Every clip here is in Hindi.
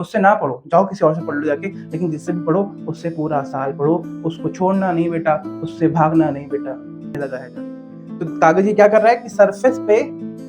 उससे ना पढ़ो, जाओ किसी और से पढ़ लो जाके, लेकिन जिससे भी पढ़ो उससे पूरा साल पढ़ो, उसको छोड़ना नहीं बेटा, उससे भागना नहीं बेटा। लगा है तो कागजी क्या कर रहा है कि सरफेस पे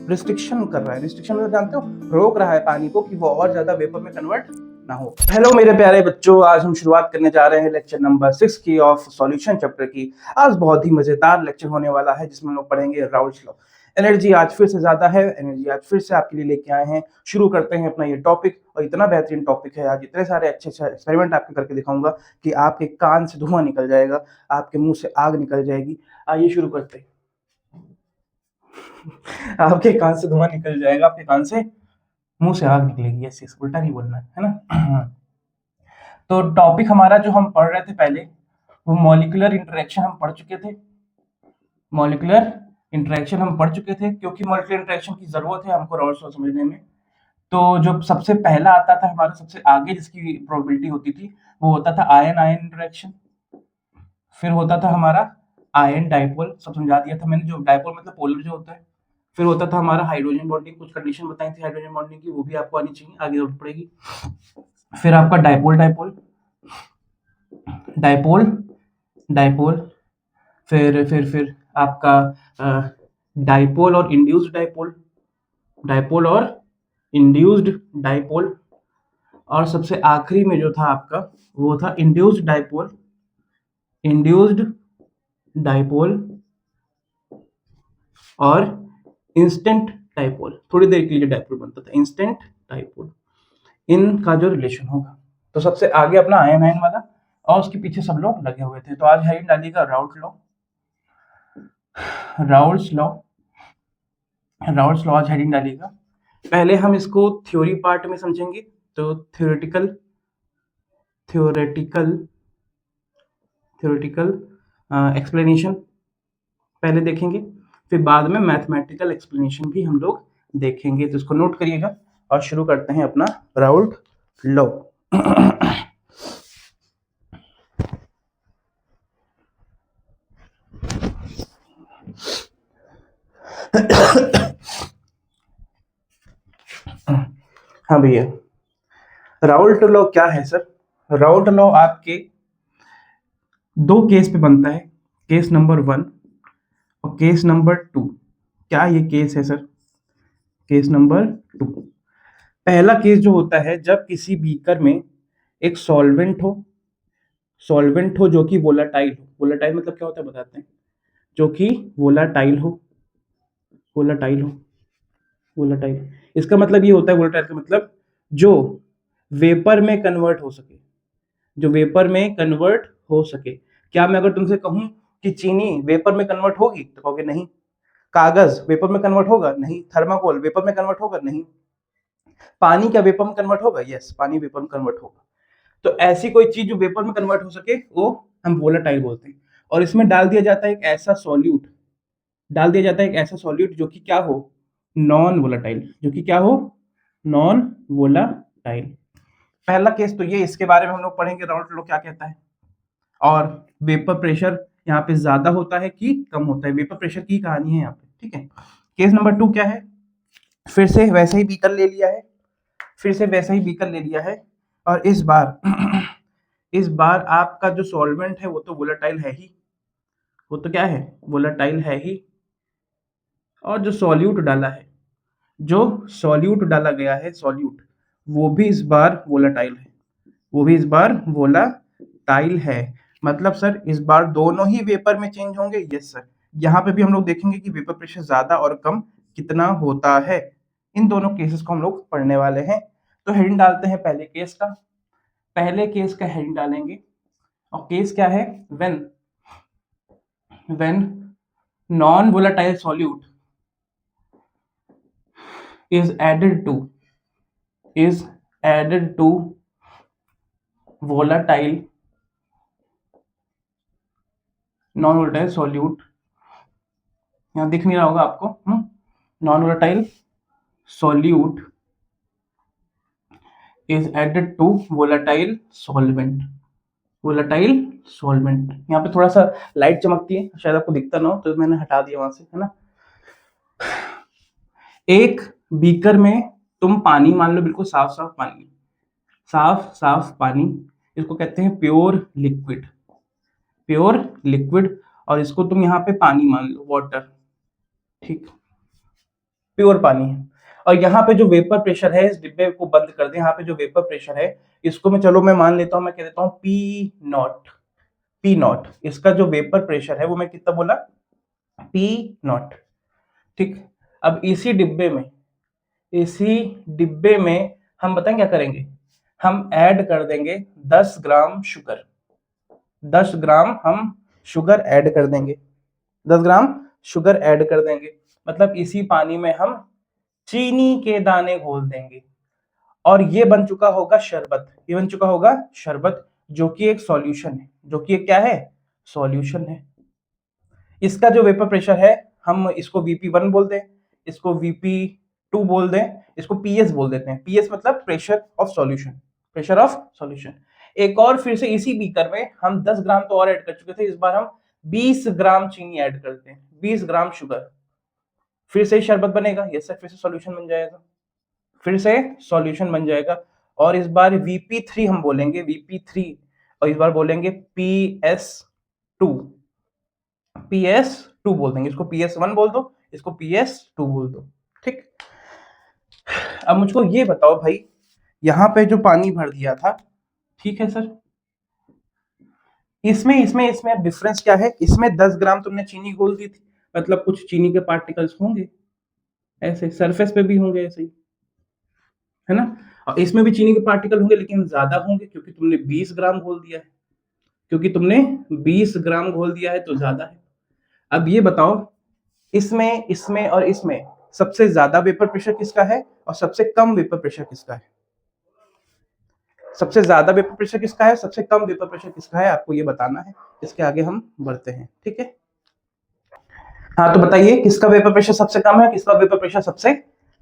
रिस्ट्रिक्शन कर रहा है। रिस्ट्रिक्शन मतलब जानते हो, रोक रहा है पानी को कि वो और ज्यादा वेपर में कन्वर्ट ना हो। हेलो मेरे प्यारे बच्चों, आज हम शुरुआत करने जा रहे हैं लेक्चर नंबर 6 की ऑफ सॉल्यूशन चैप्टर की। आज बहुत ही मजेदार लेक्चर होने वाला है जिसमें हम लोग पढ़ेंगे राउल्स लॉ। एनर्जी आज फिर से ज्यादा है, एनर्जी आज फिर से आपके लिए लेके आए हैं। शुरू करते हैं अपना ये टॉपिक, और इतना बेहतरीन टॉपिक है आज, इतने सारे अच्छे अच्छे एक्सपेरिमेंट आपके करके दिखाऊंगा कि आपके कान से धुआं निकल जाएगा, आपके मुंह से आग निकल जाएगी। आइए शुरू करते हैं। आपके कान से धुआं निकल जाएगा, आपके कान से मुंह से आग निकलेगी। यस, उल्टा नहीं बोलना है ना। तो टॉपिक हमारा जो हम पढ़ रहे थे पहले, वो मॉलिक्यूलर इंटरेक्शन हम पढ़ चुके थे। मॉलिक्यूलर इंटरेक्शन हम पढ़ चुके थे क्योंकि मॉलिक्यूलर इंटरेक्शन की जरूरत है हमको राउल्स लॉ समझने में। तो जो सबसे पहला आता था हमारा, सबसे आगे जिसकी प्रोबेबिलिटी होती थी, वो होता था आयन आयन इंटरेक्शन। फिर होता था हमारा आयन डाइपोल, सब समझा दिया था मैंने, जो डाइपोल मतलब पोलर जो होता है। फिर होता था हमारा हाइड्रोजन बॉन्डिंग, कुछ कंडीशन बताई थी हाइड्रोजन बॉन्डिंग की, वो भी आपको आनी चाहिए, आगे जरूरत पड़ेगी। फिर आपका डाइपोल डाइपोल डाइपोल डाइपोल फिर आपका डाइपोल और इंड्यूस्ड डाइपोल, डाइपोल और इंड्यूस्ड डाइपोल, और सबसे आखिरी में जो था आपका वो था इंड्यूस्ड डाइपोल, इंड्यूस्ड डाइपोल और इंस्टेंट डाइपोल। थोड़ी देर के लिए डाइपोल बनता था, इंस्टेंट डाइपोल, इनका जो रिलेशन होगा। तो सबसे आगे अपना आयन आयन वाला, और उसके पीछे सब लोग लगे हुए थे। तो आज है डालिएगा Raoult's law, Raoult's law, Raoult's law आज हेडिंग डालिएगा। पहले हम इसको थ्योरी पार्ट में समझेंगे, तो थ्योरेटिकल थ्योरेटिकल थ्योरेटिकल एक्सप्लेनेशन पहले देखेंगे, फिर बाद में मैथमेटिकल एक्सप्लेनेशन भी हम लोग देखेंगे। तो इसको नोट करिएगा और शुरू करते हैं अपना राउल्स लॉ। हाँ भैया, राउल्ट लॉ क्या है सर? राउल्ट लॉ आपके दो केस पे बनता है, केस नंबर 1 और केस नंबर 2। क्या ये केस है सर? केस नंबर 2, पहला केस जो होता है जब किसी बीकर में एक सॉल्वेंट हो, सॉल्वेंट हो जो कि वोलाटाइल हो। वोलाटाइल मतलब क्या होता है बताते हैं, जो कि वोलाटाइल हो, वोलाटाइल हो, वोलाटाइल। इसका मतलब ये होता है, वोलाटाइल का मतलब जो वेपर में कन्वर्ट हो सके, जो वेपर में कन्वर्ट हो सके। क्या मैं अगर तुमसे कहूं कि चीनी वेपर में कन्वर्ट होगी तो कहोगे नहीं। कागज वेपर में कन्वर्ट होगा? नहीं। थर्माकोल वेपर में कन्वर्ट होगा? नहीं। पानी क्या वेपर में कन्वर्ट होगा? यस, पानी वेपर में कन्वर्ट होगा। तो ऐसी कोई चीज जो वेपर में कन्वर्ट हो सके वो हम वोलेटाइल बोलते हैं। और इसमें डाल दिया जाता है एक ऐसा सॉल्यूट, डाल दिया जाता है एक ऐसा सॉल्यूट जो कि क्या हो, नॉन वोलेटाइल, जो कि क्या हो, नॉन वोलेटाइल। पहला केस तो ये, इसके बारे में हम लोग पढ़ेंगे राउल्ट लॉ क्या कहता है, और वेपर प्रेशर यहाँ पे ज्यादा होता है कि कम होता है, वेपर प्रेशर की कहानी है यहाँ पे, ठीक है। केस नंबर 2 क्या है, फिर से वैसे ही बीकर ले लिया है, फिर से वैसे ही बीकर ले लिया है, और इस बार इस बार आपका जो सॉल्वेंट है वो तो वोलेटाइल है ही, वो तो क्या है, वोलेटाइल है ही। और जो सॉल्यूट डाला है, जो सॉल्यूट डाला गया है, सॉल्यूट, वो भी इस बार वोलेटाइल है, वो भी इस बार वोलेटाइल है। मतलब सर इस बार दोनों ही वेपर में चेंज होंगे? Yes sir. यहाँ पे भी हम लोग देखेंगे कि वेपर प्रेशर ज्यादा और कम कितना होता है। इन दोनों केसेस को हम लोग पढ़ने वाले हैं। तो हेडिंग डालते हैं पहले केस का, पहले केस का हेडिंग डालेंगे, और केस क्या है, when non volatile solute is added to volatile non volatile solute. यहाँ दिख नहीं रहा होगा आपको, non volatile solute is added to volatile solvent, volatile solvent. यहाँ पे थोड़ा सा लाइट चमकती है, शायद आपको दिखता ना हो, तो मैंने हटा दिया वहां से, है ना। एक बीकर में तुम पानी मान लो, बिल्कुल साफ साफ पानी, साफ साफ पानी, इसको कहते हैं प्योर लिक्विड, प्योर लिक्विड। और इसको तुम यहाँ पे पानी मान लो, वाटर, ठीक, प्योर पानी है। और यहाँ पे जो वेपर प्रेशर है, इस डिब्बे को बंद कर दे, यहाँ पे जो वेपर प्रेशर है इसको मैं, चलो मैं मान लेता हूँ, मैं कह देता हूँ पी नॉट, पी नॉट। इसका जो वेपर प्रेशर है वो मैं कितना बोला, पी नॉट, ठीक। अब इसी डिब्बे में हम बताएं क्या करेंगे, हम ऐड कर देंगे 10 ग्राम शुगर, 10 ग्राम हम शुगर ऐड कर देंगे, 10 ग्राम शुगर ऐड कर देंगे। मतलब इसी पानी में हम चीनी के दाने घोल देंगे और ये बन चुका होगा शरबत, ये बन चुका होगा शरबत, जो कि एक सॉल्यूशन है, जो कि एक क्या है, सॉल्यूशन है। इसका जो वेपर प्रेशर है हम इसको VP1 बोल दें, इसको VP2 बोल दें, इसको PS बोल देते हैं। PS मतलब pressure of solution, pressure of solution. एक और फिर से इसी बीकर में हम 10 ग्राम तो और ऐड कर चुके थे, इस बार हम 20 ग्राम चीनी ऐड करते हैं, 20 ग्राम शुगर। फिर से शरबत बनेगा, यस सर, फिर से सॉल्यूशन बन जाएगा, फिर से सॉल्यूशन बन जाएगा। और इस बार VP3 हम बोलेंगे, VP3, और इस बार बोलेंगे PS2, PS2 बोल देंगे, इसको PS1 बोल दो, इसको PS2 बोल दो, ठीक। अब मुझको ये बताओ भाई, यहां पे जो पानी भर दिया था, ठीक है सर, इसमें इसमें इसमें डिफरेंस क्या है, इसमें 10 ग्राम तुमने चीनी घोल दी थी, मतलब कुछ चीनी के पार्टिकल्स होंगे, ऐसे सरफेस पे भी होंगे ऐसे ही, है ना। और इसमें भी चीनी के पार्टिकल होंगे लेकिन ज्यादा होंगे, क्योंकि तुमने 20 ग्राम घोल दिया है, क्योंकि तुमने 20 ग्राम घोल दिया है तो ज्यादा है। अब ये बताओ, इसमें इसमें और इसमें सबसे ज्यादा वेपर प्रेशर किसका है और सबसे कम वेपर प्रेशर किसका है, सबसे ज्यादा वेपर प्रेशर किसका है, सबसे कम वेपर प्रेशर किसका है, आपको ये बताना है। इसके आगे हम बढ़ते हैं, ठीक है। हाँ तो बताइए, किसका वेपर प्रेशर सबसे कम है, किसका वेपर प्रेशर सबसे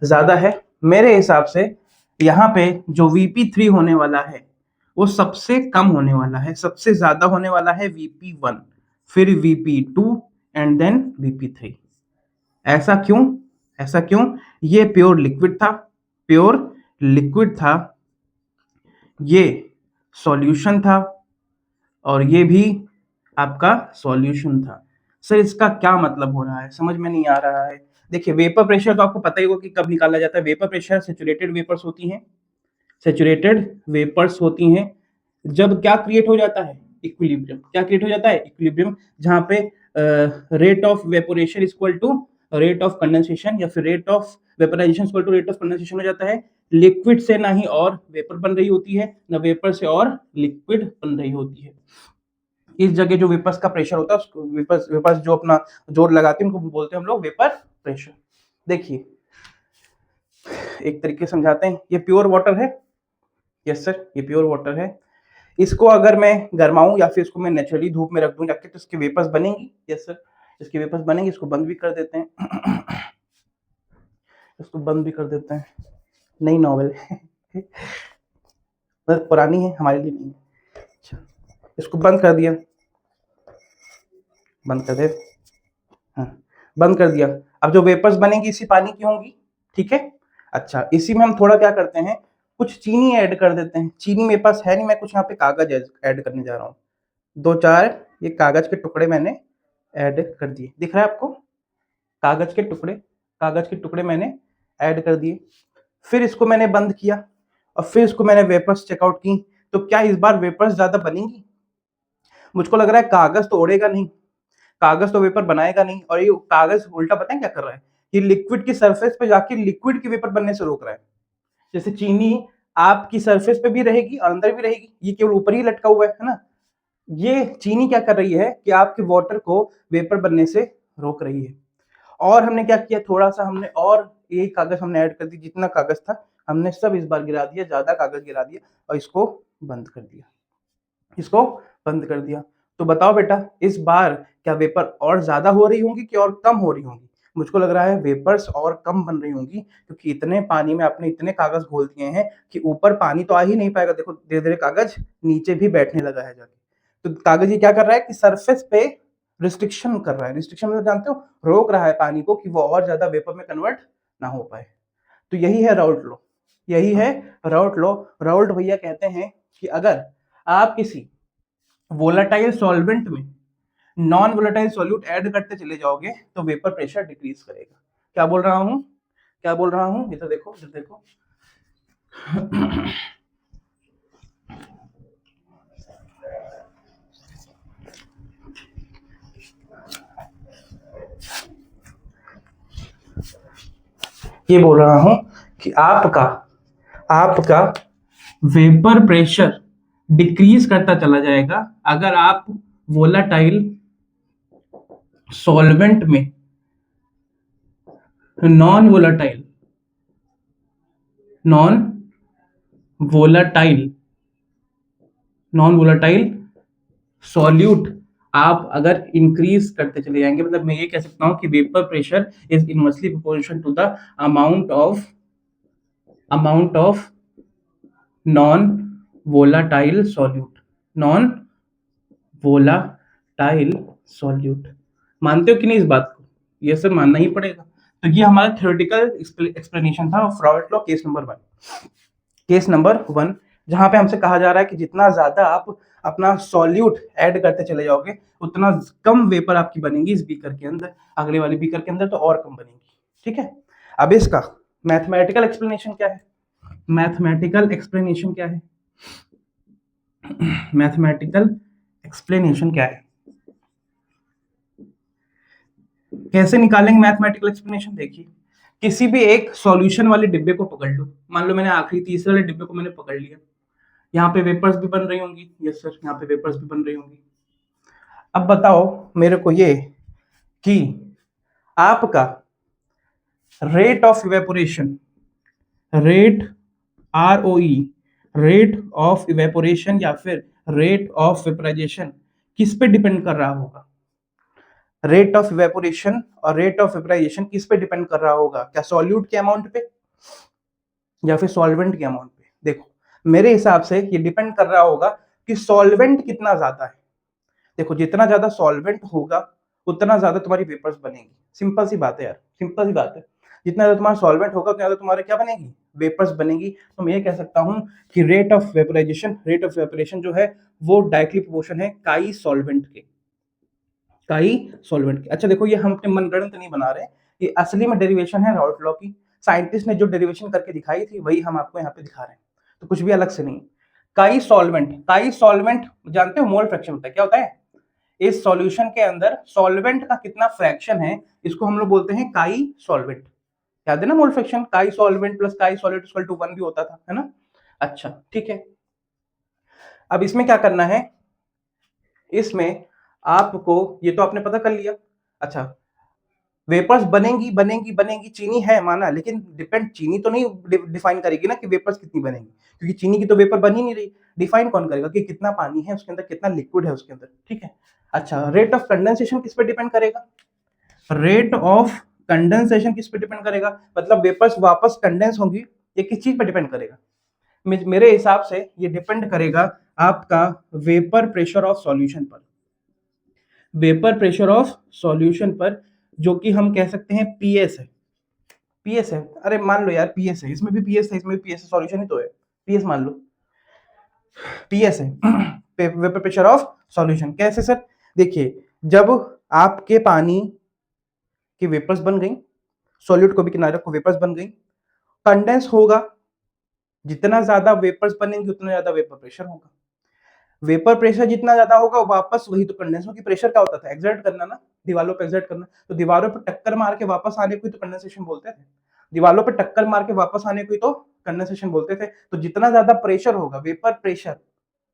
ज्यादा है। मेरे हिसाब से यहाँ पे जो VP3 होने वाला है वो सबसे कम होने वाला है, सबसे ज्यादा होने वाला है VP1, फिर VP2 एंड देन VP3। ऐसा क्यों, ऐसा क्यों, ये प्योर लिक्विड था, प्योर लिक्विड था, ये सॉल्यूशन था, और ये भी आपका सॉल्यूशन था। सर इसका क्या मतलब हो रहा है, समझ में नहीं आ रहा है। देखिए वेपर प्रेशर तो आपको पता ही होगा कि कब निकाला जाता है, वेपर प्रेशर सैचुरेटेड वेपर्स होती हैं, सैचुरेटेड वेपर्स होती हैं जब क्या क्रिएट हो जाता है, इक्विलिब्रियम, क्या क्रिएट हो जाता है, इक्विलिब्रियम, जहां पे rate of evaporation equal to rate of condensation, या फिर rate of vaporization equal to rate of condensation हो जाता है। लिक्विड से ना ही और वेपर बन रही होती है, ना वेपर से और लिक्विड बन रही होती है। इस जगह जो वेपर्स का प्रेशर होता है उसको, वेपर्स जो अपना जोर लगाते हैं उनको बोलते हैं हम लोग वेपर प्रेशर। देखिए एक तरीके से समझाते हैं, ये प्योर वाटर है, यस सर ये प्योर वाटर है। इसको अगर मैं गरमाऊं या फिर इसको मैं नेचुरली धूप में रख दूं जाके तो इसके वेपर्स बनेंगी, यस सर इसके वेपर्स बनेंगे। इसको बंद भी कर देते हैं इसको बंद भी कर देते हैं, नई नॉवेल है बस पुरानी है, हमारे लिए नहीं है। अच्छा इसको बंद कर दिया, बंद कर दे, हाँ बंद कर दिया। अब जो वेपर्स बनेंगी इसी पानी की होंगी, ठीक है। अच्छा इसी में हम थोड़ा क्या करते हैं, कुछ चीनी ऐड कर देते हैं। चीनी मेरे पास है नहीं, मैं कुछ यहाँ पे कागज ऐड करने जा रहा हूँ, 2-4 ये कागज के टुकड़े मैंने ऐड कर दिए, दिख रहा है आपको, कागज के टुकड़े, कागज के टुकड़े मैंने ऐड कर दिए। फिर इसको मैंने बंद किया और फिर इसको मैंने वेपर्स चेकआउट की, तो क्या इस बार वेपर्स ज्यादा बनेंगी, मुझको लग रहा है कागज तो उड़ेगा नहीं, कागज तो वेपर बनाएगा नहीं, और ये कागज उल्टा पता है क्या कर रहा है, ये लिक्विड की सरफेस पे जाके लिक्विड के वेपर बनने से रोक रहा है। जैसे चीनी आपकी सरफेस पे भी रहेगी और अंदर भी रहेगी, ये केवल ऊपर ही लटका हुआ है ना, ये चीनी क्या कर रही है कि आपके वाटर को वेपर बनने से रोक रही है। और हमने क्या किया, थोड़ा सा हमने और ये कागज हमने ऐड कर दी, जितना कागज था हमने सब इस बार गिरा दिया, ज्यादा कागज गिरा दिया और इसको बंद कर दिया, इसको बंद कर दिया। तो बताओ बेटा इस बार क्या वेपर और ज्यादा हो रही होंगी कि और कम हो रही होंगी, मुझको लग रहा है वेपर्स और कम बन रही होंगी, क्योंकि इतने पानी में आपने इतने कागज घोल दिए हैं कि ऊपर पानी तो आ ही नहीं पाएगा। देखो धीरे धीरे कागज नीचे भी बैठने लगा है जाके, तो कागज ये क्या कर रहा है कि सरफेस पे रिस्ट्रिक्शन कर रहा है, रिस्ट्रिक्शन मतलब जानते हो, रोक रहा है पानी को कि वो और ज्यादा वेपर में कन्वर्ट ना हो पाए। तो यही है राउल्ट लॉ, यही है राउल्ट लॉ। राउल्ट भैया कहते हैं कि अगर आप किसी वोलाटाइल सॉल्वेंट में नॉन वोलेटाइल सॉल्यूट ऐड करते चले जाओगे तो वेपर प्रेशर डिक्रीज करेगा। क्या बोल रहा हूं, क्या बोल रहा हूं, इधर देखो, इधर देखो। ये बोल रहा हूं कि आपका आपका वेपर प्रेशर डिक्रीज करता चला जाएगा अगर आप वोलाटाइल सॉल्वेंट में non volatile non volatile solute आप अगर इंक्रीज करते चले जाएंगे। मतलब मैं ये कह सकता हूं कि vapour pressure is inversely proportional to the amount of non volatile solute. मानते हो कि नहीं इस बात को? ये सब मानना ही पड़ेगा। तो ये हमारा थ्योरेटिकल एक्सप्लेनेशन था of Raoult law case number 1। Case number 1 जहां पे हमसे कहा जा रहा है कि जितना ज्यादा आप अपना सॉल्यूट ऐड करते चले जाओगे उतना कम वेपर आपकी बनेगी इस बीकर के अंदर, अगले वाले बीकर के अंदर तो और कम बनेगी। ठीक है, अब इसका मैथमेटिकल एक्सप्लेनेशन क्या है? मैथमेटिकल एक्सप्लेनेशन क्या है? मैथमेटिकल एक्सप्लेनेशन क्या है? कैसे निकालेंगे मैथमेटिकल एक्सप्लेनेशन? देखिए, किसी भी एक सॉल्यूशन वाले डिब्बे को पकड़ लो। मान लो मैंने आखिरी तीसरे वाले डिब्बे को मैंने पकड़ लिया, यहाँ पे वेपर्स भी बन रही होंगी। यस सर, यहाँ पे वेपर्स भी बन रही होंगी। अब बताओ मेरे को ये कि आपका rate of evaporation, rate ROE, rate of evaporation या फिर रेट ऑफ वेपराइजेशन किस पे डिपेंड कर रहा होगा? रेट ऑफ इवेपोरेशन और रेट ऑफ वेपराइजेशन किस पे डिपेंड कर रहा होगा? क्या सॉल्यूट के अमाउंट पे या फिर सॉल्वेंट के अमाउंट पे? देखो मेरे हिसाब से ये डिपेंड कर रहा होगा कि सॉल्वेंट कितना ज्यादा है। देखो जितना ज्यादा सॉल्वेंट होगा उतना ज्यादा तुम्हारी वेपर्स बनेगी। सिंपल सी बात है यार, सिंपल सी बात है। जितना ज्यादा तुम्हारा सॉल्वेंट होगा उतना ज्यादा तुम्हारे क्या बनेगी? वेपर्स बनेगी। तो मैं ये कह सकता हूं कि रेट ऑफ वेपराइजेशन जो है वो डायरेक्टली प्रोपोर्शन है काई सॉल्वेंट के। अच्छा देखो, ये हम अपने मनगढ़ंत नहीं बना रहे, ये असली में डेरिवेशन है राउल्ट लॉ की। साइंटिस्ट ने जो डेरिवेशन करके दिखाई थी वही हम आपको यहाँ पे दिखा रहे हैं, तो कुछ भी अलग से नहीं। काई सॉल्वेंट जानते हो मोल फ्रैक्शन होता है, क्या होता है? इस सॉल्यूशन के अंदर सॉल्वेंट का कितना फ्रैक्शन है इसको हम लोग बोलते हैं काई सॉल्वेंट। याद है ना mole fraction? Chi solvent plus chi solid equal to 1 भी होता था, है ना? अच्छा ठीक है, अब इसमें क्या करना है? इसमें आपको ये तो आपने पता कर लिया। अच्छा, वेपर्स बनेंगी चीनी है माना, लेकिन डिपेंड चीनी तो नहीं डिफाइन करेगी ना कि वेपर्स कितनी बनेंगी, क्योंकि चीनी की तो वेपर बन ही नहीं रही। डिफाइन कौन करेगा कि कितना पानी है उसके अंदर, कितना लिक्विड है उसके अंदर? ठीक है। अच्छा, रेट ऑफ कंडेंसेशन किस पे डिपेंड करेगा? रेट ऑफ कंडेंसेशन किस पे डिपेंड करेगा? मतलब वेपर्स वापस कंडेंस होंगी, ये किस चीज पे डिपेंड करेगा? मेरे हिसाब से ये डिपेंड करेगा आपका वेपर प्रेशर ऑफ सॉल्यूशन पर। वेपर प्रेशर ऑफ सॉल्यूशन पर, जो कि हम कह सकते हैं पीएस है। पीएस है, अरे मान लो यार पीएस है, इसमें भी पीएस है, इसमें भी पीएस है, सॉल्यूशन ही तो है। पीएस मान लो, पीएस है वेपर प्रेशर ऑफ सॉल्यूशन। कैसे सर? देखिए, जब आपके पानी की वेपर्स बन गई, सॉल्यूट को भी किनारे को वेपर्स बन गई, कंडेंस होगा। जितना ज्यादा वेपर्स बनेंगे उतना ज्यादा वेपर प्रेशर होगा। वेपर प्रेशर जितना ज्यादा होगा वापस वही तो कंडेंस होगी। प्रेशर क्या होता था? एक्सर्ट करना ना, दीवारों पे एक्सर्ट करना। तो दीवारों पे टक्कर मार के वापस आने को ही तो कंडेंसेशन बोलते थे। दीवारों पे टक्कर मार के वापस आने को ही तो कंडेंसेशन बोलते थे। तो जितना ज्यादा प्रेशर होगा, वेपर प्रेशर,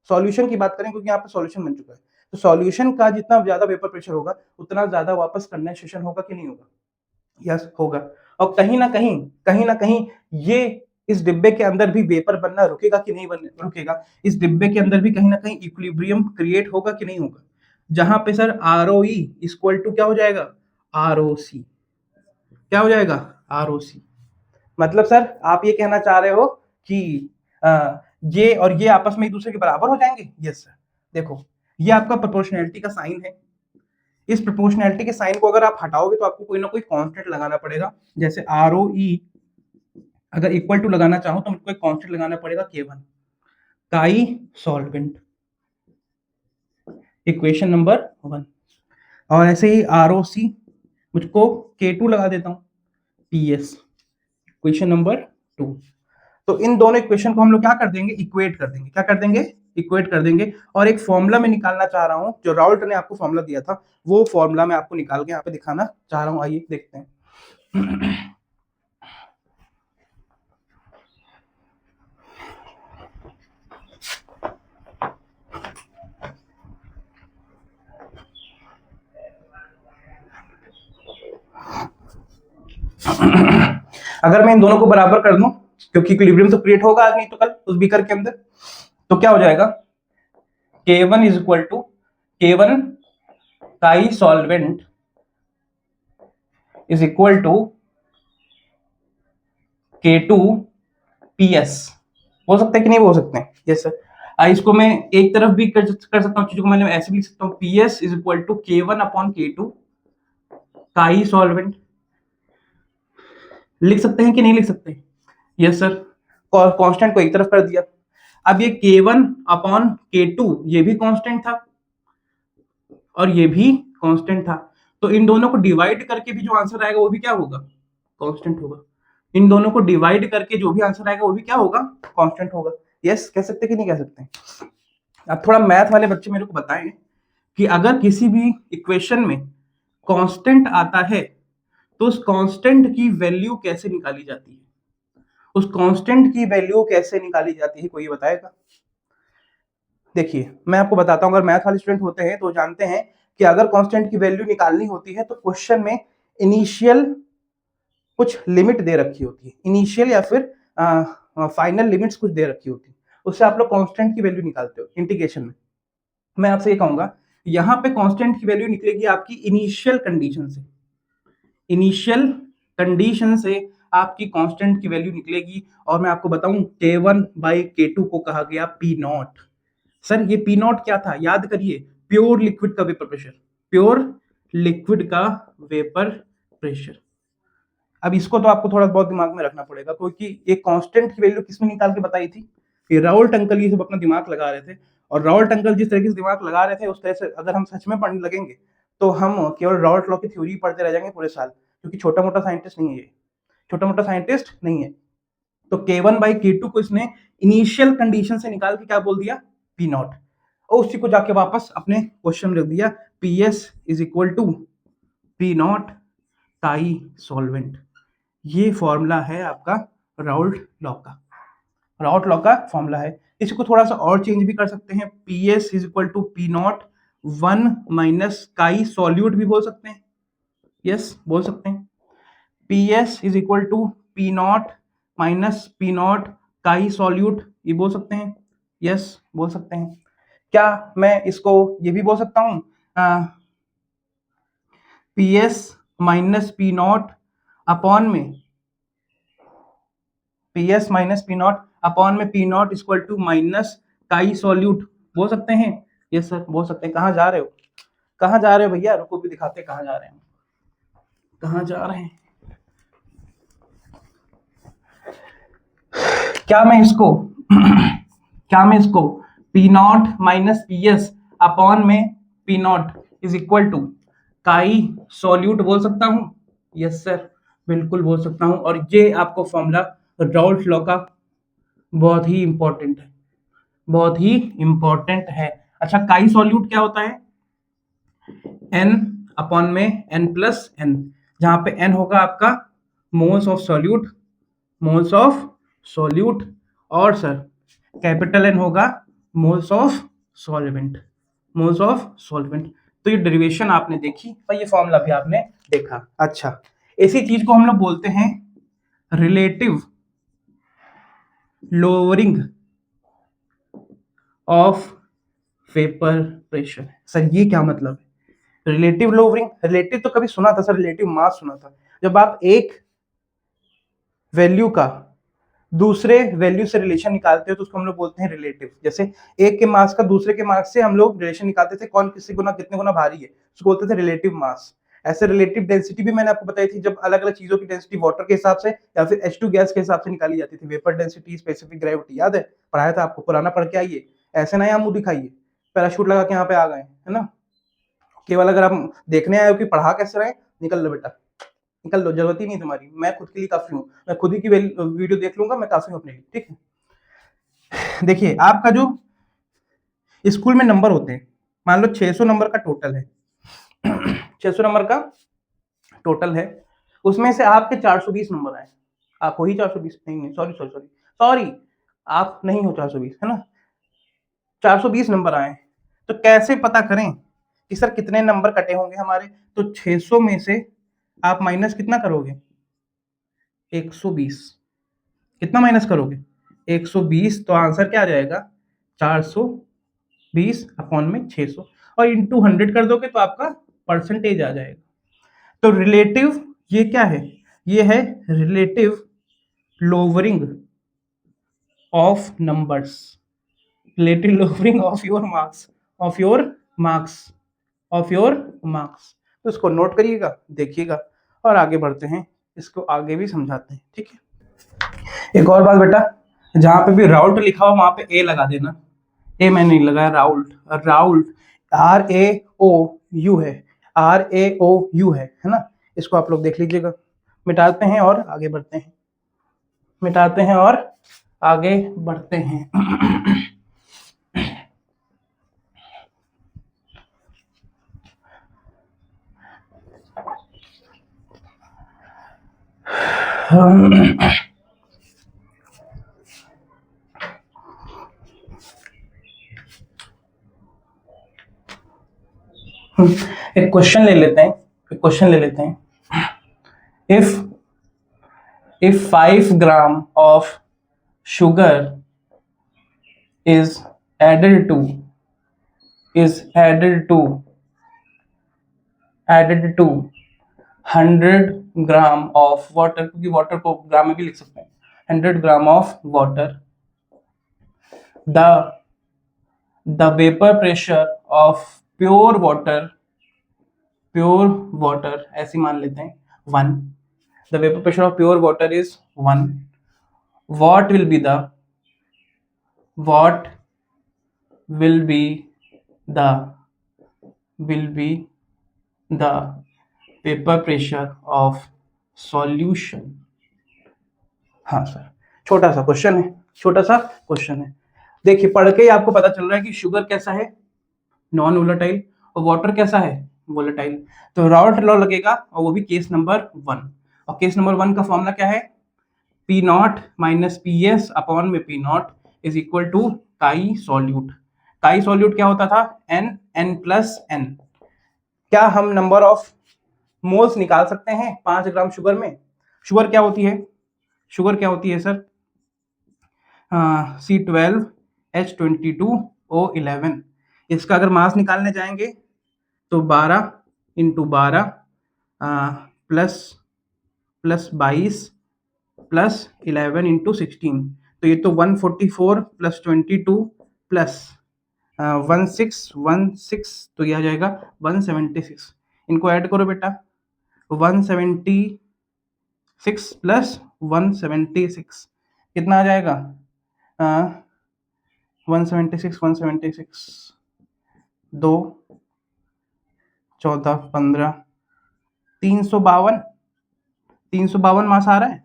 सॉल्यूशन की बात करें क्योंकि यहाँ पे सॉल्यूशन बन चुका है, तो सॉल्यूशन का जितना ज्यादा वेपर प्रेशर होगा उतना ज्यादा वापस कंडेंसेशन होगा कि नहीं होगा? यस होगा। और कहीं ना कहीं ये इस डिब्बे के अंदर भी वेपर बनना रुकेगा कि नहीं रुकेगा? इस डिब्बे के अंदर भी कहीं ना कहीं इक्विलिब्रियम क्रिएट होगा कि नहीं होगा? जहां पे सर ROE इक्वल टू क्या हो जाएगा? ROC। क्या हो जाएगा? ROC। मतलब सर आप ये कहना चाह रहे हो कि ये और ये आपस में एक दूसरे के बराबर हो जाएंगे? Yes sir. देखो, ये आपका प्रोपोर्शनैलिटी का साइन है। इस प्रोपोर्शनैलिटी के साइन को अगर आप हटाओगे तो आपको कोई ना कोई कांस्टेंट लगाना पड़ेगा। जैसे अगर इक्वल टू लगाना चाहूं तो मुझको एक कांस्टेंट लगाना पड़ेगा K1, chi solvent, equation number 1। और ऐसे ही ROC मुझको K2 लगा देता हूं, PS, इक्वेशन नंबर 2। तो इन दोनों इक्वेशन को हम लोग क्या कर देंगे, इक्वेट कर देंगे। क्या कर देंगे, इक्वेट कर देंगे। और एक फॉर्मूला में निकालना चाह रहा हूं, जो राउल्ट ने आपको फॉर्मूला दिया था, वो फॉर्मूला मैं आपको निकाल के यहाँ पे दिखाना चाह रहा हूं। आइए देखते हैं। अगर मैं इन दोनों को बराबर कर दूं, क्योंकि इक्विलिब्रियम तो क्रिएट होगा आज नहीं तो कल उस बीकर के अंदर, तो क्या हो जाएगा, K1 is equal to K1 chi solvent is equal to K2 PS। हो सकता है कि नहीं हो सकते हैं? Yes sir. इसको मैं एक तरफ भी कर सकता हूँ, चीजों को मैंने ऐसे भी लिख सकता हूँ, PS is equal to K1 upon K2 chi solvent. लिख सकते हैं कि नहीं लिख सकते? Yes sir. कांस्टेंट को एक तरफ कर दिया। अब ये K1 अपॉन K2 ये भी कांस्टेंट था और ये भी कांस्टेंट था, तो इन दोनों को डिवाइड करके भी जो आंसर आएगा वो भी क्या होगा, कांस्टेंट होगा। इन दोनों को डिवाइड करके जो भी आंसर आएगा वो भी क्या होगा, कांस्टेंट होगा। यस कह सकते कि नहीं कह सकते? अब थोड़ा मैथ वाले बच्चे मेरे को बताएं कि अगर किसी भी इक्वेशन में कांस्टेंट आता है तो उस कांस्टेंट की वैल्यू कैसे निकाली जाती है, उस कांस्टेंट की वैल्यू कैसे निकाली जाती है, कोई बताएगा? देखिए मैं आपको बताता हूं, अगर मैथ वाले स्टूडेंट होते हैं तो जानते हैं कि अगर कांस्टेंट की वैल्यू निकालनी होती है तो क्वेश्चन में इनिशियल कुछ लिमिट दे रखी होती है, इनिशियल या फिर फाइनल लिमिट्स कुछ दे रखी होती है, उससे आप लोग कांस्टेंट की वैल्यू निकालते हो इंटीग्रेशन में। मैं आपसे ये कहूंगा, यहाँ पे कांस्टेंट की वैल्यू निकलेगी आपकी इनिशियल कंडीशन से, इनिशियल कंडीशन से आपकी कांस्टेंट की वैल्यू निकलेगी। और मैं आपको बताऊं K1 बाई K2 को कहा गया P नॉट। सर ये P नॉट क्या था, याद करिए, प्योर लिक्विड का वेपर प्रेशर, प्योर लिक्विड का वेपर प्रेशर। अब इसको तो आपको थोड़ा बहुत दिमाग में रखना पड़ेगा, क्योंकि एक कांस्टेंट की वैल्यू किसने निकाल के बताई थी, ये राउल्ट अंकल ये सब अपना दिमाग लगा रहे थे। और राउल्ट अंकल जिस तरीके से दिमाग लगा रहे थे उस तरह से अगर हम सच में पढ़ने लगेंगे तो हम केवल राउल्ट लॉ की थ्योरी पढ़ते रह जाएंगे पूरे साल, क्योंकि छोटा मोटा साइंटिस्ट नहीं है ये, छोटा मोटा साइंटिस्ट नहीं है। तो K1 बाई K2 को इसने इनिशियल कंडीशन से निकाल के क्या बोल दिया, P नॉट, और उसी को जाके वापस अपने क्वेश्चन में रख दिया, PS is equal to P naught chi solvent. ये फॉर्मूला है आपका राउल्ट लॉ का, राउल्ट लॉ का फॉर्मूला है। इसको थोड़ा सा और चेंज भी कर सकते हैं, PS is equal to P naught 1 minus chi solute भी बोल सकते हैं, यस बोल सकते हैं। PS is equal to P naught minus P naught chi solute, ये बोल सकते हैं, यस बोल सकते हैं। क्या मैं इसको ये भी बोल सकता हूँ, PS minus P naught upon में PS minus P naught upon में P naught equal to minus chi solute, बोल सकते हैं? यस सर बोल सकते हैं। कहाँ जा रहे हो, कहाँ जा रहे हो भैया, रुको भी दिखाते कहाँ जा रहे हैं, कहाँ जा रहे हैं। क्या मैं इसको क्या मैं इसको P naught minus PS upon में P naught is equal to chi solute बोल सकता हूं? यस सर बिल्कुल बोल सकता हूं। और ये आपको फॉर्मूला राउल्ट लॉ का बहुत ही इंपॉर्टेंट है, बहुत ही इंपॉर्टेंट है। अच्छा काई सॉल्यूट क्या होता है, N अपॉन में N प्लस N, जहां पे N होगा आपका moles of solute, moles of solute, और सर कैपिटल N होगा moles of solvent, moles of solvent. तो ये डेरिवेशन आपने देखी और ये फॉर्मूला भी आपने देखा। अच्छा इसी चीज को हम लोग बोलते हैं relative lowering of vapour pressure. Sir ये क्या मतलब है रिलेटिव लोअरिंग? रिलेटिव तो कभी सुना था सर, रिलेटिव मास सुना था, जब आप एक वैल्यू का दूसरे वैल्यू से रिलेशन निकालते हो तो उसको हम लोग बोलते हैं रिलेटिव। जैसे एक के मास का दूसरे के मास से हम लोग रिलेशन निकालते थे, कौन किससे गुना कितने गुना भारी है, उसको बोलते थे रिलेटिव मास। ऐसे रिलेटिव डेंसिटी भी मैंने आपको बताई थी, जब अलग अलग चीजों की डेंसिटी वाटर के हिसाब से या फिर H2 गैस के हिसाब से निकाली जाती थी। वेपर डेंसिटी, स्पेसिफिक ग्रेविटी, याद है, पढ़ाया था आपको, पुराना पढ़ के आइए, ऐसे ना यहाँ मुंह दिखाइए पैराशूट लगा के यहाँ पे आ गए, है ना। केवल अगर आप देखने आए हो कि पढ़ा कैसे रहे, निकल लो बेटा, निकल लो, जरूरत ही नहीं तुम्हारी, मैं खुद के लिए काफी हूँ, मैं खुद ही की वीडियो देख लूंगा, मैं काफी हूँ अपने लिए, ठीक है। देखिए आपका जो स्कूल में नंबर होते हैं, मान लो 600 नंबर का टोटल है 600 नंबर का टोटल है, उसमें से आपके 420 नंबर आए, आप हो ही 420, नहीं सॉरी सॉरी सॉरी सॉरी, आप नहीं हो 420, है ना, 420 नंबर आए, तो कैसे पता करें कि सर कितने नंबर कटे होंगे हमारे, तो 600 में से आप माइनस कितना करोगे, 120, कितना माइनस करोगे, 120, तो आंसर क्या आ जाएगा, 420 अपॉन में 600, और इंटू 100 कर दोगे तो आपका परसेंटेज आ जाएगा। तो रिलेटिव ये क्या है, ये है relative lowering of numbers, relative lowering of your marks, of your marks, of your marks. तो इसको नोट करिएगा, देखिएगा, और आगे बढ़ते हैं, इसको आगे भी समझाते हैं, ठीक है। एक और बात बेटा, जहां पे भी राउल्ट लिखा हो वहां पे ए लगा देना, ए मैंने नहीं लगाया, राउल्ट, राउल्ट RAOU है, RAOU है ना, इसको आप लोग देख लीजिएगा। मिटाते हैं और आगे बढ़ते हैं, मिटाते हैं और आगे बढ़ते हैं। एक क्वेश्चन ले लेते हैं, एक क्वेश्चन ले लेते हैं। if 5 gram of sugar is added to 100 gram of water, क्योंकि वाटर को ग्राम में भी लिख सकते हैं, 100 gram of water, the vapor pressure of pure water ऐसे मान लेते हैं 1, the vapor pressure of pure water is 1, what will be the vapor pressure of solution। हाँ सर, छोटा सा क्वेश्चन है, छोटा सा क्वेश्चन है। देखिए पढ़ के ही आपको पता चल रहा है कि शुगर कैसा है, नॉन वोलेटाइल, और वाटर कैसा है, वोलेटाइल। तो राउल्ट लॉ लगेगा, और वो भी केस नंबर 1, और केस नंबर 1 का फॉर्मूला क्या है, P naught minus PS upon में P naught is equal to chi solute. Chi solute क्या होता था, N प्लस N। क्या हम नंबर ऑफ मोल्स निकाल सकते हैं 5 ग्राम शुगर में? शुगर क्या होती है, शुगर क्या होती है सर, C12H22O11। इसका अगर मास निकालने जाएंगे तो 12 इंटू 12 प्लस 22 प्लस 11 इंटू 16, तो ये तो 144 प्लस 22 प्लस 16, तो यह आ जाएगा 176। इनको ऐड करो बेटा, 176 प्लस 176 कितना आ जाएगा, 176 2 14 15 352 मास आ रहा है,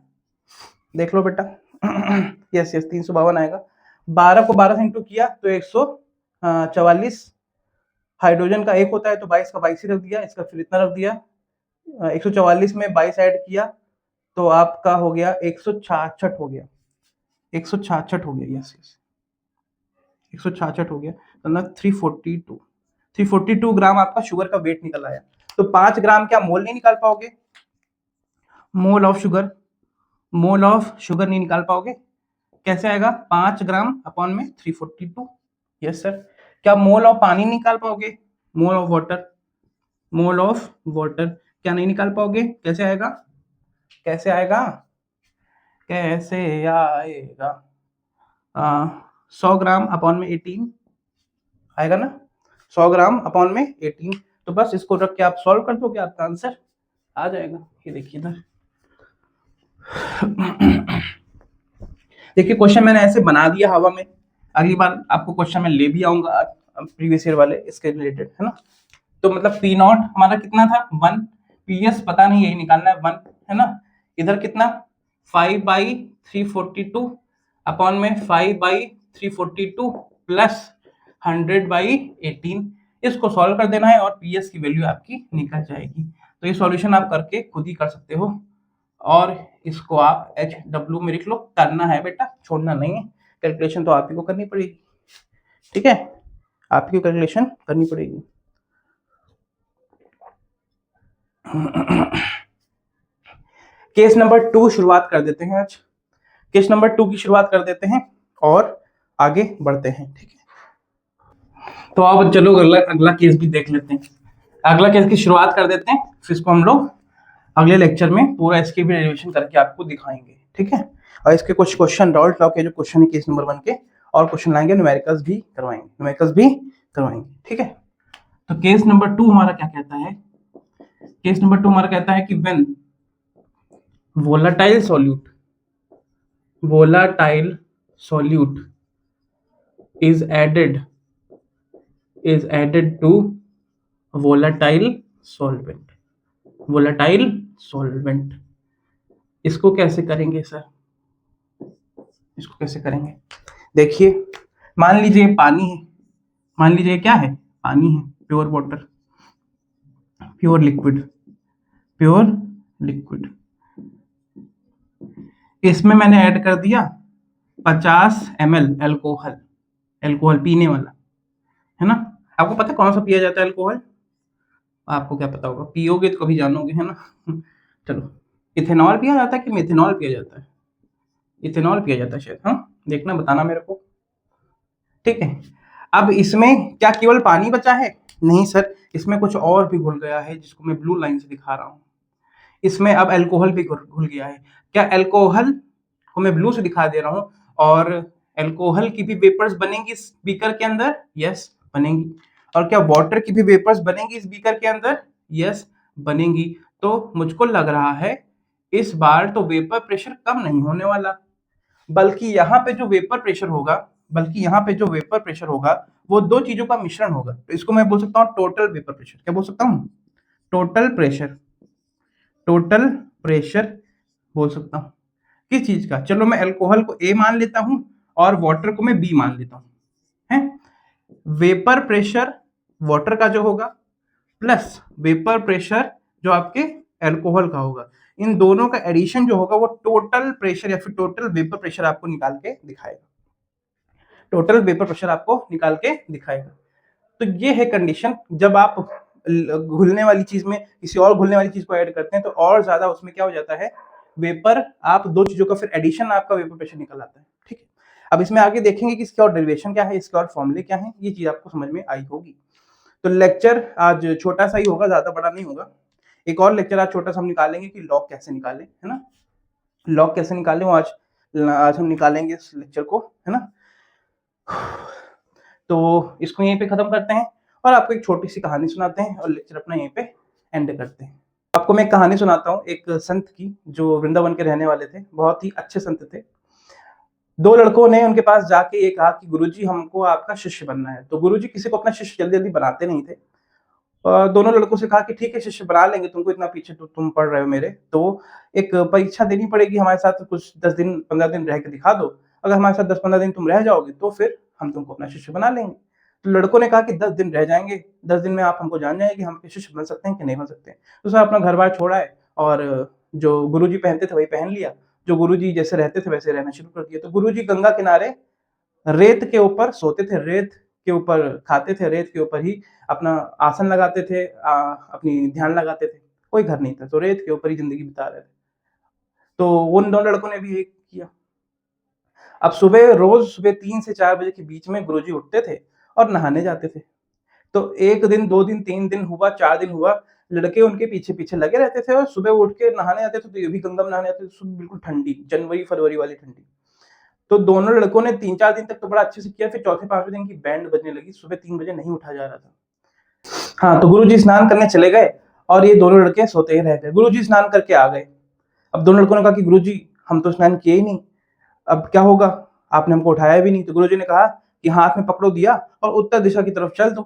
देख लो बेटा। यस 352 आएगा। 12 को 12 से इंटू किया तो 144, हाइड्रोजन का 1 होता है तो 22 का 22 ही रख दिया, इसका फिर इतना रख दिया, 144 में 22 ऐड किया तो आपका हो गया 166 हो गया, 166 हो गया, यस 166 हो गया, मतलब 342 ग्राम आपका शुगर का वेट निकल आया। तो 5 ग्राम क्या मोल नहीं निकाल पाओगे, मोल ऑफ शुगर नहीं निकाल पाओगे, कैसे आएगा, 5 ग्राम अपॉन में 342, यस सर। क्या मोल ऑफ पानी निकाल पाओगे, मोल ऑफ वाटर क्या नहीं निकाल पाओगे, कैसे आएगा, कैसे आएगा, कैसे आएगा, 100 ग्राम अपॉन में 18 आएगा ना, 100 ग्राम अपॉन में 18, तो बस इसको रख के आप सॉल्व कर दोगे, आपका आंसर आ जाएगा। ये देखिए इधर देखिए क्वेश्चन मैंने ऐसे बना दिया हवा में, अगली बार आपको क्वेश्चन में ले भी आऊंगा प्रीवियस ईयर वाले इसके रिलेटेड, है ना। तो मतलब पी नॉट हमारा कितना था 1, पी एस पता नहीं, यही निकालना है 1, है ना। इधर कितना 5/342 अपॉन में 5/342 प्लस 100/18, इसको सॉल्व कर देना है और पी एस की वैल्यू आपकी निकल जाएगी। तो ये सॉल्यूशन आप करके खुद ही कर सकते हो, और इसको आप HW में लिख लो, करना है बेटा, छोड़ना नहीं है। कैलकुलेशन तो आप ही को करनी पड़ेगी, ठीक है, आप ही को कैलकुलेशन करनी पड़ेगी। केस नंबर 2 शुरुआत कर देते हैं आज, केस नंबर 2 की शुरुआत कर देते हैं और आगे बढ़ते हैं, ठीक है। तो अब चलो अगला केस भी देख लेते हैं, अगला केस की शुरुआत कर देते हैं, फिर इसको हम लोग अगले लेक्चर में पूरा इसकी भी डेरिवेशन करके आपको दिखाएंगे, ठीक है। और इसके कुछ क्वेश्चन राउल्ट लॉ के जो क्वेश्चन है केस नंबर 1 के, और क्वेश्चन लाएंगे, न्यूमेरिकल्स भी करवाएंगे, ठीक है। तो केस नंबर 2 हमारा क्या कहता है, केस नंबर 2 हमारा कहता है कि when volatile solute is added to volatile solvent, इसको कैसे करेंगे सर, इसको कैसे करेंगे, देखिए मान लीजिए पानी है, मान लीजिए क्या है, पानी है, प्योर वाटर, प्योर लिक्विड, इसमें मैंने ऐड कर दिया 50 ml अल्कोहल पीने वाला, है ना। आपको पता है कौन सा पिया जाता है अल्कोहल, आपको क्या पता होगा, पियोगे तो कभी जानोगे, है ना। चलो, इथेनॉल पिया जाता है कि मिथेनॉल पिया जाता है, इथेनॉल पिया जाता है शायद, हाँ देखना, बताना मेरे को, ठीक है। अब इसमें क्या केवल पानी बचा है, नहीं सर, इसमें कुछ और भी घुल गया है, जिसको मैं ब्लू लाइन से दिखा रहा हूँ। इसमें अब अल्कोहल भी घुल गया है, क्या अल्कोहल को मैं ब्लू से दिखा दे रहा हूँ, और अल्कोहल की भी वेपर्स बनेंगी इस बीकर के अंदर, यस बनेंगी, और क्या वाटर की भी वेपर्स बनेंगी इस बीकर के अंदर, यस बनेंगी। तो मुझको लग रहा है इस बार तो वेपर प्रेशर कम नहीं होने वाला, बल्कि यहाँ पे जो वेपर प्रेशर होगा, वो दो चीजों का मिश्रण होगा। तो इसको मैं बोल सकता हूँ टोटल वेपर प्रेशर, क्या बोल सकता हूँ, टोटल प्रेशर बोल सकता हूँ, किस चीज का, चलो मैं अल्कोहल को A मान लेता हूँ और वाटर को मैं B मान लेता हूँ, है। वेपर प्रेशर वाटर का जो होगा प्लस वेपर प्रेशर जो आपके अल्कोहल का होगा, इन दोनों का एडिशन जो होगा वो टोटल प्रेशर या फिर टोटल वेपर प्रेशर आपको निकाल के दिखाएगा, टोटल वेपर प्रेशर आपको निकाल के दिखाएगा। तो ये है कंडीशन, जब आप घुलने वाली चीज में किसी और घुलने वाली चीज को ऐड करते हैं तो और ज्यादा उसमें क्या हो जाता है, वेपर, आप दो चीजों का फिर एडिशन, आपका वेपर प्रेशर निकल आता है, ठीक है। अब इसमें आगे देखेंगे कि इसकी और डेरिवेशन क्या है, इसके और फॉर्मूले क्या है, ये चीज आपको समझ में आई होगी। तो लेक्चर आज छोटा सा ही होगा, ज्यादा बड़ा नहीं होगा। एक और लेक्चर आज छोटा सा हम निकालेंगे कि लॉग कैसे निकालें, है ना, लॉग कैसे निकालें, वो आज हम निकालेंगे इस लेक्चर को, है ना। तो इसको यहीं पे खत्म करते हैं और आपको एक छोटी सी कहानी सुनाते हैं और लेक्चर अपना यहीं पे एंड करते हैं। आपको मैं एक कहानी सुनाता हूँ एक संत की, जो वृंदावन के रहने वाले थे, बहुत ही अच्छे संत थे। दो लड़कों ने उनके पास जाके ये कहा कि गुरुजी हमको आपका शिष्य बनना है। तो गुरुजी किसी को अपना शिष्य जल्दी जल्दी बनाते नहीं थे, दोनों लड़कों से कहा कि ठीक है शिष्य बना लेंगे, तुमको इतना पीछे तो तुम पढ़ रहे हो मेरे, तो एक परीक्षा देनी पड़ेगी हमारे साथ, कुछ 10 दिन 15 दिन रह के दिखा दो, अगर हमारे साथ 10-15 दिन तुम रह जाओगे तो फिर हम तुमको अपना शिष्य बना लेंगे। तो लड़कों ने कहा कि 10 दिन रह जाएंगे, 10 दिन में आप हमको जान जाएंगे कि हम शिष्य बन सकते हैं कि नहीं बन सकते। तो सर अपना घर बार छोड़ा है और जो गुरुजी पहनते थे वही पहन लिया, जो गुरुजी जैसे रहते थे वैसे रहना शुरू कर दिया। तो गुरुजी गंगा किनारे रेत के ऊपर सोते थे, रेत के ऊपर खाते थे, रेत के ऊपर ही अपना आसन लगाते थे, अपनी ध्यान लगाते थे, कोई घर नहीं था, तो रेत के ऊपर ही जिंदगी बिता रहे थे। तो उन दोनों लड़कों ने भी एक किया। अब रोज सुबह 3 से 4 बजे के बीच में गुरुजी उठते थे और नहाने जाते थे। तो 1 दिन 2 दिन 3 दिन हुआ, 4 दिन हुआ, लड़के उनके पीछे पीछे लगे रहते थे और सुबह उठ के नहाने जाते थे, तो ये भी गंगा में नहाने जाते थे, सुबह बिल्कुल ठंडी, जनवरी फरवरी वाली ठंडी। तो दोनों लड़कों ने 3-4 दिन तक तो बड़ा अच्छे से किया, फिर चौथे 5वें दिन की बैंड बजने लगी, सुबह 3 बजे नहीं उठा जा रहा था। हाँ, तो गुरुजी स्नान करने चले गए और ये दोनों लड़के सोते ही रह गए। गुरुजी स्नान करके आ गए। अब दोनों लड़कों ने कहा कि गुरुजी हम तो स्नान किए ही नहीं, अब क्या होगा? आपने हमको उठाया भी नहीं। तो गुरुजी ने कहा कि हाथ में पकड़ो दिया और उत्तर दिशा की तरफ चल दो,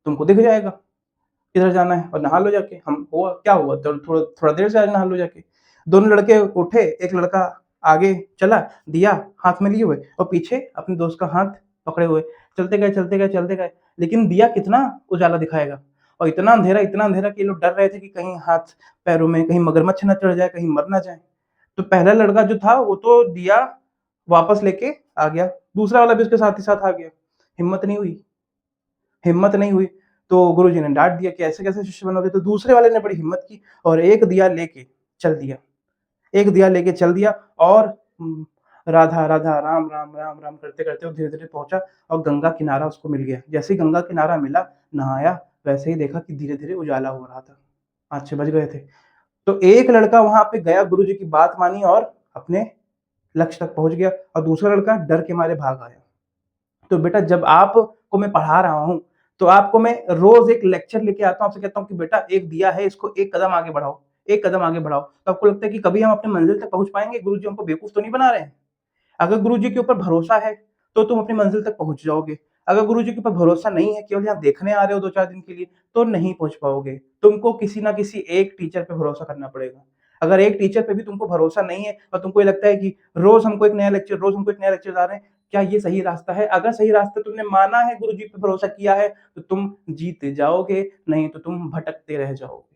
तुमको दिख जाएगा किधर जाना है और नहा लो जाके। हम हुआ क्या हुआ, तो थोड़ा देर से आज नहा लो जाके। दोनों लड़के उठे, एक लड़का आगे चला दिया हाथ में लिए हुए और पीछे अपने दोस्त का हाथ पकड़े हुए चलते गए चलते गए चलते गए। लेकिन दिया कितना उजाला दिखाएगा, और इतना अंधेरा कि ये लोग डर रहे थे कि कहीं हाथ पैरों में कहीं मगरमच्छ न चढ़ जाए, कहीं मर ना जाए। तो पहला लड़का जो था वो तो दिया वापस लेके आ गया, दूसरा वाला भी उसके साथ ही साथ आ गया। हिम्मत नहीं हुई, हिम्मत नहीं हुई। तो गुरुजी ने डांट दिया कि ऐसे कैसे शिष्य बनोगे। तो दूसरे वाले ने बड़ी हिम्मत की और एक दिया लेके चल दिया, एक दिया लेके चल दिया और राधा राधा राम राम राम राम करते करते वो धीरे धीरे पहुंचा और गंगा किनारा उसको मिल गया। जैसे ही गंगा किनारा मिला, नहाया, वैसे ही देखा कि धीरे धीरे उजाला हो रहा था। 5-6 बज गए थे। तो एक लड़का वहां पे गया, गुरुजी की बात मानी और अपने लक्ष्य तक पहुंच गया, और दूसरा लड़का डर के मारे भाग आया। तो बेटा जब आपको मैं पढ़ा रहा हूँ, तो आपको मैं रोज एक लेक्चर लेके आता हूँ, आपसे कहता हूँ कि बेटा एक दिया है, इसको एक कदम आगे बढ़ाओ, एक कदम आगे बढ़ाओ। तो आपको लगता है कि कभी हम अपनी मंजिल तक पहुंच पाएंगे? गुरुजी हमको बेवकूफ तो नहीं बना रहे हैं? अगर गुरुजी के ऊपर भरोसा है तो तुम अपनी मंजिल तक पहुंच जाओगे। अगर गुरुजी के ऊपर भरोसा नहीं है, केवल यहाँ देखने आ रहे हो 2-4 दिन के लिए, तो नहीं पहुंच पाओगे। तुमको किसी ना किसी एक टीचर पे भरोसा करना पड़ेगा। अगर एक टीचर पे भी तुमको भरोसा नहीं है और तुमको ये लगता है कि रोज हमको एक नया लेक्चर, रोज हमको एक नया लेक्चर ला रहे हैं, क्या ये सही रास्ता है? अगर सही रास्ता तुमने माना है, गुरुजी पे भरोसा किया है, तो तुम जीत जाओगे, नहीं तो तुम भटकते रह जाओगे।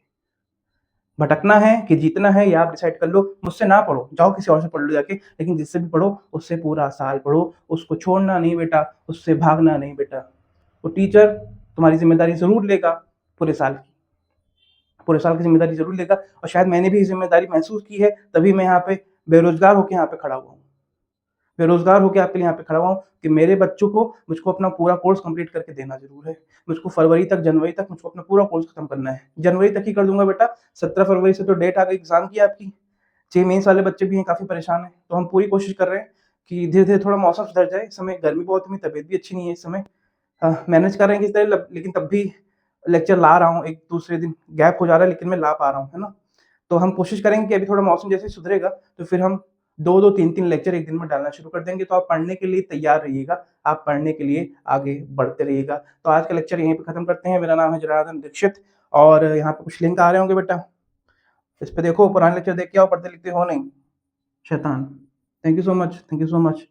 भटकना है कि जीतना है, ये आप डिसाइड कर लो। मुझसे ना पढ़ो, जाओ किसी और से पढ़ लो जाके, लेकिन जिससे भी पढ़ो उससे पूरा साल पढ़ो, उसको छोड़ना नहीं बेटा, उससे भागना नहीं बेटा। वो टीचर तुम्हारी जिम्मेदारी जरूर लेगा, पूरे साल की, पूरे साल की जिम्मेदारी जरूर लेगा। और शायद मैंने भी जिम्मेदारी महसूस की है, तभी मैं यहाँ पे बेरोजगार होकर यहाँ पे खड़ा हुआ हूँ। बेरोजगार होकर आपके लिए यहाँ पे खड़ा हुआ हूँ कि मेरे बच्चों को मुझको अपना पूरा कोर्स कंप्लीट करके देना जरूर है। मुझको फरवरी तक, जनवरी तक मुझको अपना पूरा कोर्स खत्म करना है। जनवरी तक ही कर दूंगा बेटा। 17 फरवरी से तो डेट आ गई एग्जाम की आपकी। 6 मेंस वाले बच्चे भी हैं, काफी परेशान हैं। तो हम पूरी कोशिश कर रहे हैं कि धीरे धीरे थोड़ा मौसम सुधर जाए। इस समय गर्मी बहुत है, मेरी तबीयत भी अच्छी नहीं है इस समय। मैनेज कर रहे हैं किस तरह, लेकिन तब भी लेक्चर ला रहा हूँ। एक दूसरे दिन गैप हो जा रहा है, लेकिन मैं ला पा रहा हूँ, है ना। तो हम कोशिश करेंगे कि अभी थोड़ा मौसम जैसे सुधरेगा तो फिर हम 2-2, 3-3 लेक्चर एक दिन में डालना शुरू कर देंगे। तो आप पढ़ने के लिए तैयार रहिएगा, आप पढ़ने के लिए आगे बढ़ते रहिएगा। तो आज का लेक्चर यहीं पे खत्म करते हैं। मेरा नाम है जनार्दन दीक्षित, और यहाँ पे कुछ लिंक आ रहे होंगे बेटा, इस पे देखो, पुराने लेक्चर देख के आओ, पढ़ते लिखते हो नहीं, शैतान। Thank you so much, thank you so much.